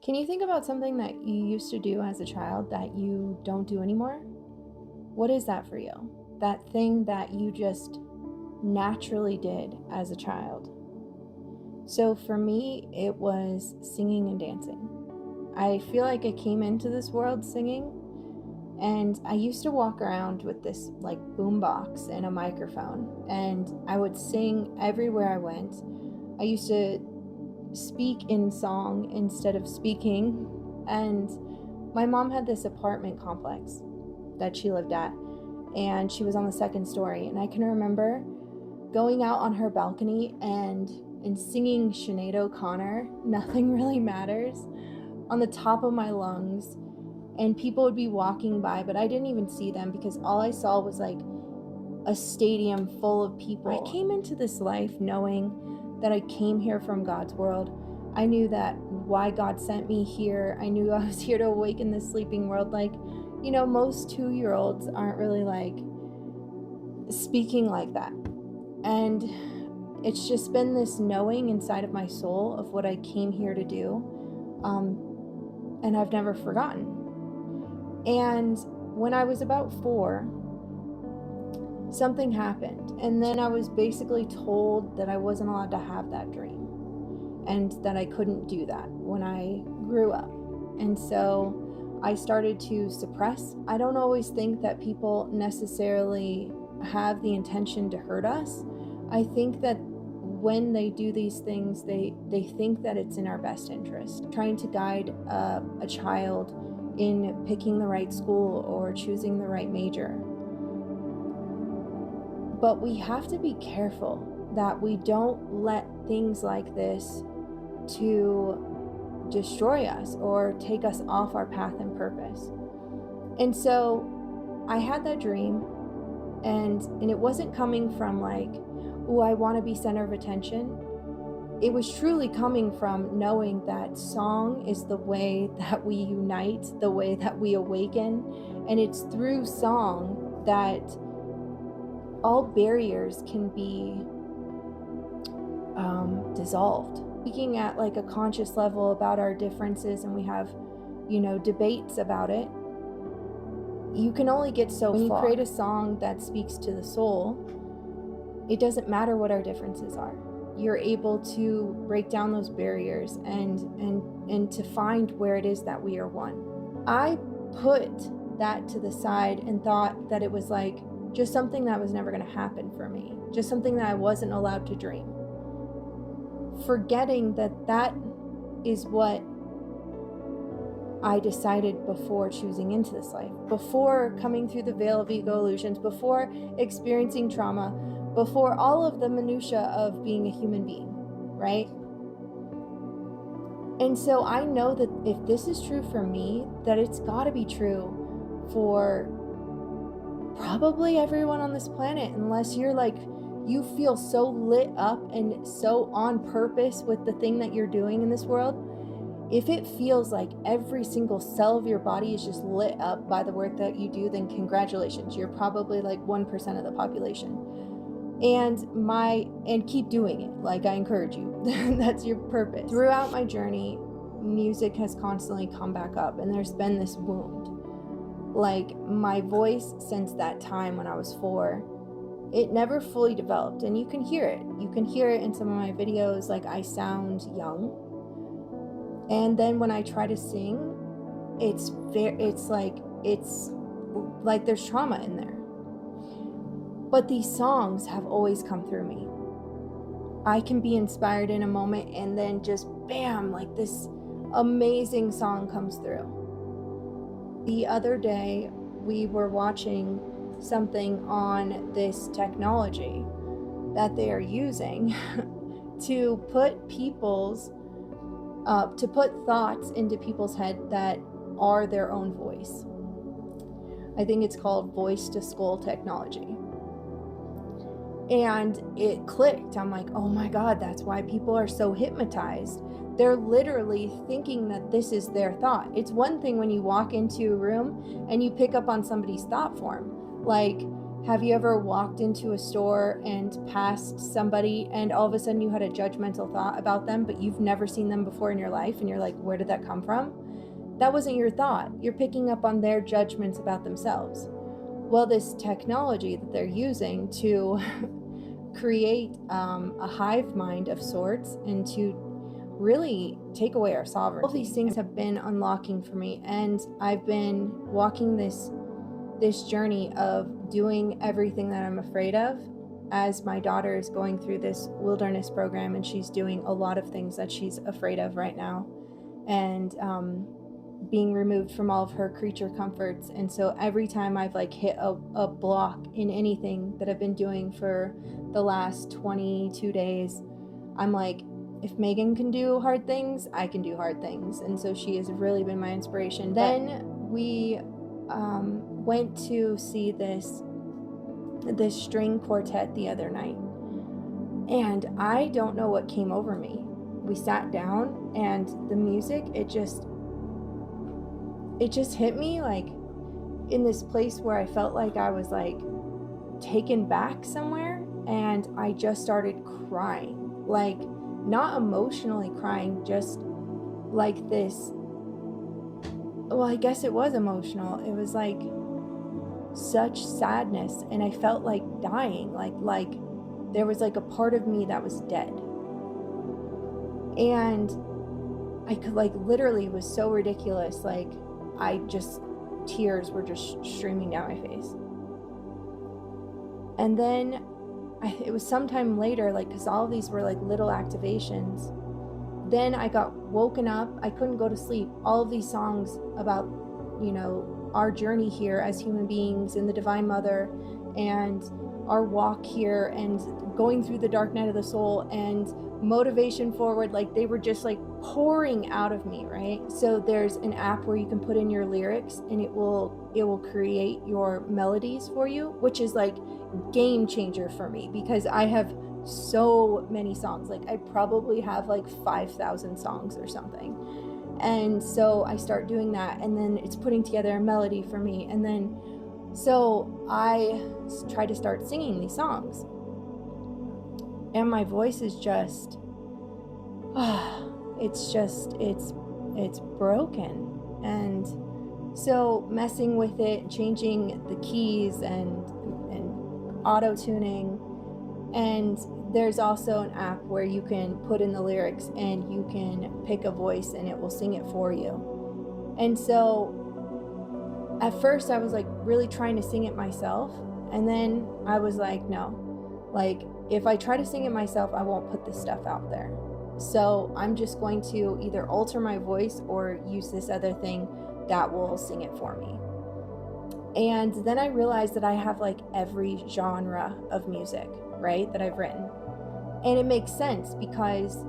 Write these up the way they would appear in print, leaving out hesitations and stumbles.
Can you think about something that you used to do as a child that you don't do anymore? What is that for you? That thing that you just naturally did as a child. So for me, it was singing and dancing. I feel like I came into this world singing, and I used to walk around with this like boombox and a microphone, and I would sing everywhere I went. I used to speak in song instead of speaking, and my mom had this apartment complex that she lived at, and she was on the second story, and I can remember going out on her balcony and singing Sinead O'Connor, Nothing Really Matters, on the top of my lungs, and people would be walking by, but I didn't even see them because all I saw was like a stadium full of people. I came into this life knowing that I came here from God's world. I knew that why God sent me here. I knew I was here to awaken this sleeping world. Like, most 2-year-olds aren't really like speaking like that. And it's just been this knowing inside of my soul of what I came here to do. And I've never forgotten. And when I was about 4, something happened. And then I was basically told that I wasn't allowed to have that dream and that I couldn't do that when I grew up. And so I started to suppress. I don't always think that people necessarily have the intention to hurt us. I think that when they do these things, they think that it's in our best interest. Trying to guide a child in picking the right school or choosing the right major. But we have to be careful that we don't let things like this to destroy us or take us off our path and purpose. And so I had that dream, and it wasn't coming from like, oh, I want to be center of attention. It was truly coming from knowing that song is the way that we unite, the way that we awaken. And it's through song that all barriers can be dissolved. Speaking at like a conscious level about our differences, and we have, debates about it, you can only get so far. When you create a song that speaks to the soul, it doesn't matter what our differences are. You're able to break down those barriers and to find where it is that we are one. I put that to the side and thought that it was like just something that was never going to happen for me, just something that I wasn't allowed to dream. Forgetting that is what I decided before choosing into this life, before coming through the veil of ego illusions, before experiencing trauma, before all of the minutia of being a human being, right? And so I know that if this is true for me, that it's got to be true for probably everyone on this planet, unless you're like, you feel so lit up and so on purpose with the thing that you're doing in this world. If it feels like every single cell of your body is just lit up by the work that you do, then congratulations, you're probably like 1% of the population. And keep doing it. Like, I encourage you. That's your purpose. Throughout my journey, music has constantly come back up, and there's been this wound. Like, my voice since that time when I was 4, it never fully developed, and you can hear it. You can hear it in some of my videos, like I sound young. And then when I try to sing, it's like there's trauma in there. But these songs have always come through me. I can be inspired in a moment, and then just bam, like this amazing song comes through. The other day, we were watching something on this technology that they are using to put thoughts into people's head that are their own voice. I think it's called voice to skull technology. And it clicked. I'm like, oh my God, that's why people are so hypnotized. They're literally thinking that this is their thought. It's one thing when you walk into a room and you pick up on somebody's thought form. Like, Have you ever walked into a store and passed somebody and all of a sudden you had a judgmental thought about them, but you've never seen them before in your life and you're like, where did that come from? That wasn't your thought. You're picking up on their judgments about themselves. Well, this technology that they're using to create a hive mind of sorts and to really take away our sovereignty. All these things have been unlocking for me, and I've been walking this journey of doing everything that I'm afraid of as my daughter is going through this wilderness program, and she's doing a lot of things that she's afraid of right now, and being removed from all of her creature comforts. And so every time I've like hit a block in anything that I've been doing for the last 22 days, I'm like, if Megan can do hard things, I can do hard things. And so she has really been my inspiration. Then we went to see this string quartet the other night, and I don't know what came over me. We sat down and the music, it just hit me like in this place where I felt like I was like taken back somewhere, and I just started crying, like not emotionally crying, just like this. Well, I guess it was emotional. It was like such sadness, and I felt like dying, like there was like a part of me that was dead. And I could like literally, was so ridiculous, like tears were just streaming down my face. And then it was sometime later, like, because all of these were like little activations. Then I got woken up. I couldn't go to sleep. All of these songs about, our journey here as human beings in the Divine Mother, and our walk here, and going through the dark night of the soul, and motivation forward, like they were just like pouring out of me, right? So there's an app where you can put in your lyrics, and it will create your melodies for you, which is like game changer for me, because I have so many songs. Like I probably have like 5,000 songs or something. And so I start doing that, and then it's putting together a melody for me. And then so I try to start singing these songs, and my voice is just it's broken. And so messing with it, changing the keys and auto tuning. And there's also an app where you can put in the lyrics and you can pick a voice and it will sing it for you. And so at first I was like really trying to sing it myself, and then I was like, no, like if I try to sing it myself, I won't put this stuff out there. So I'm just going to either alter my voice or use this other thing that will sing it for me. And then I realized that I have like every genre of music, right, that I've written. And it makes sense, because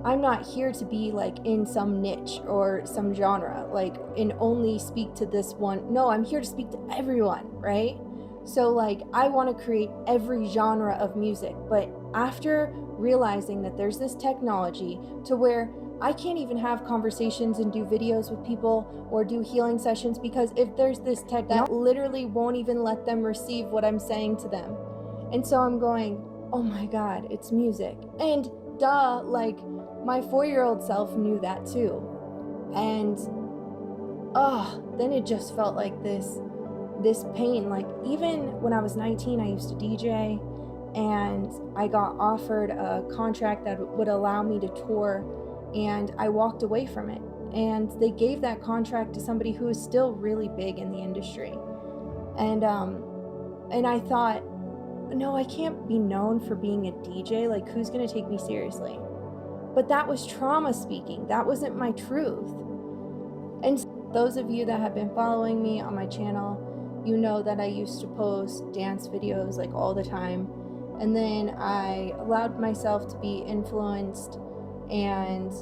I'm not here to be like in some niche or some genre, like and only speak to this one. No, I'm here to speak to everyone, right? So like I want to create every genre of music. But after realizing that there's this technology to where I can't even have conversations and do videos with people or do healing sessions, because if there's this tech that literally won't even let them receive what I'm saying to them. And so I'm going, oh my God, it's music. And duh, like my 4-year-old self knew that too. And then it just felt like this pain. Like even when I was 19, I used to DJ, and I got offered a contract that would allow me to tour, and I walked away from it. And they gave that contract to somebody who is still really big in the industry. And I thought, no, I can't be known for being a DJ. Like, who's going to take me seriously? But that was trauma speaking. That wasn't my truth. And those of you that have been following me on my channel, you know that I used to post dance videos like all the time. And then I allowed myself to be influenced and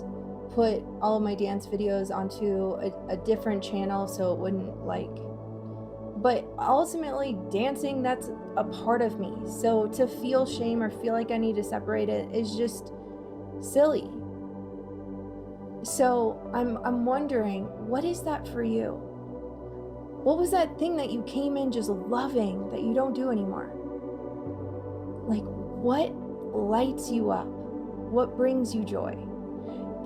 put all of my dance videos onto a different channel so it wouldn't like. But ultimately, dancing, that's a part of me. So to feel shame or feel like I need to separate it is just silly. So I'm wondering, what is that for you? What was that thing that you came in just loving that you don't do anymore? Like, what lights you up? What brings you joy?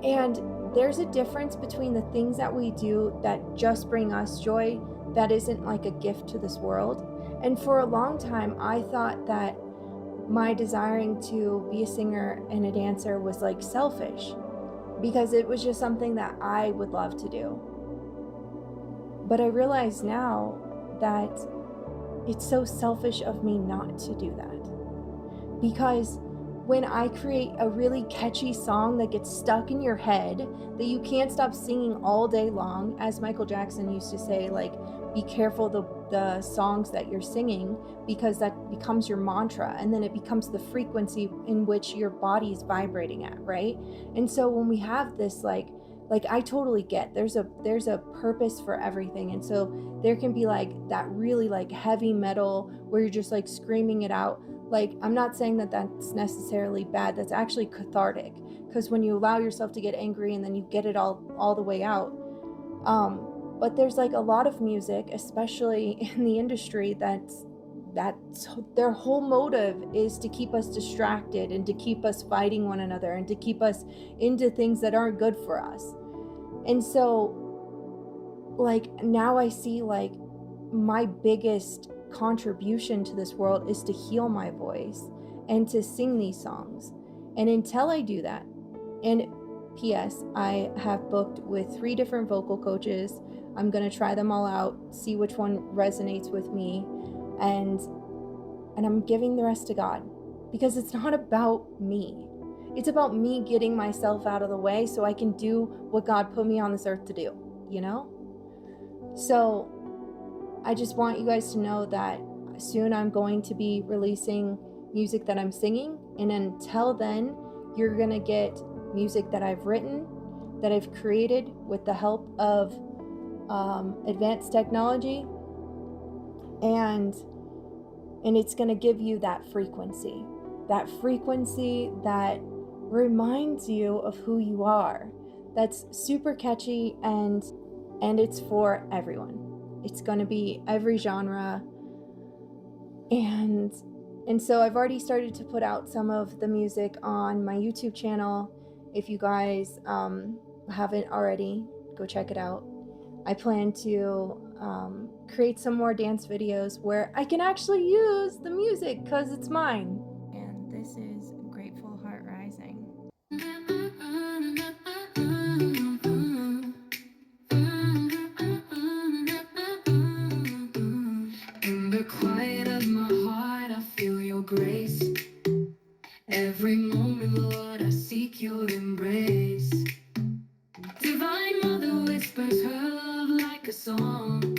And there's a difference between the things that we do that just bring us joy, that isn't like a gift to this world. And for a long time, I thought that my desiring to be a singer and a dancer was like selfish, because it was just something that I would love to do. But I realize now that it's so selfish of me not to do that. Because when I create a really catchy song that gets stuck in your head, that you can't stop singing all day long, as Michael Jackson used to say, like, be careful the songs that you're singing, because that becomes your mantra, and then it becomes the frequency in which your body is vibrating at, right? And so when we have this, like I totally get there's a purpose for everything. And so there can be like that really like heavy metal where you're just like screaming it out. Like, I'm not saying that that's necessarily bad. That's actually cathartic, because when you allow yourself to get angry and then you get it all the way out. But there's like a lot of music, especially in the industry, that's their whole motive is to keep us distracted and to keep us fighting one another and to keep us into things that aren't good for us. And so, like, now I see like my biggest contribution to this world is to heal my voice and to sing these songs. And until I do that, and P.S., I have booked with 3 different vocal coaches. I'm going to try them all out, see which one resonates with me, and I'm giving the rest to God, because it's not about me. It's about me getting myself out of the way so I can do what God put me on this earth to do, you know? So I just want you guys to know that soon I'm going to be releasing music that I'm singing. And until then, you're going to get music that I've written, that I've created with the help of advanced technology. And it's going to give you that frequency that reminds you of who you are. That's super catchy, and it's for everyone. It's going to be every genre. And so I've already started to put out some of the music on my YouTube channel. If you guys haven't already, go check it out. I plan to create some more dance videos where I can actually use the music because it's mine. And this is Grateful Heart Rising. In the quiet of my heart, I feel your grace. Every moment, Lord, I seek your embrace. Divine Mother whispers her love like a song,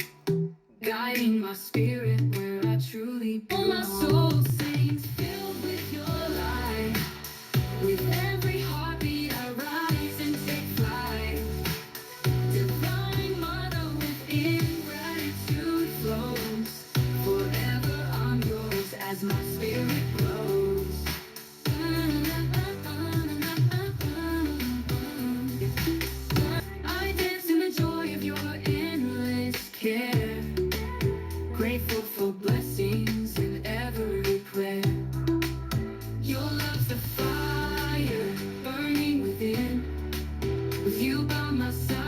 guiding my spirit where I truly belong. My soul sings, filled with your light. With every heartbeat I rise and take flight. Divine Mother, within gratitude flows. Forever I'm yours as my spirit grows. I dance in the joy of your endless care. Grateful for blessings in every prayer. Your love's the fire burning within. With you by my side,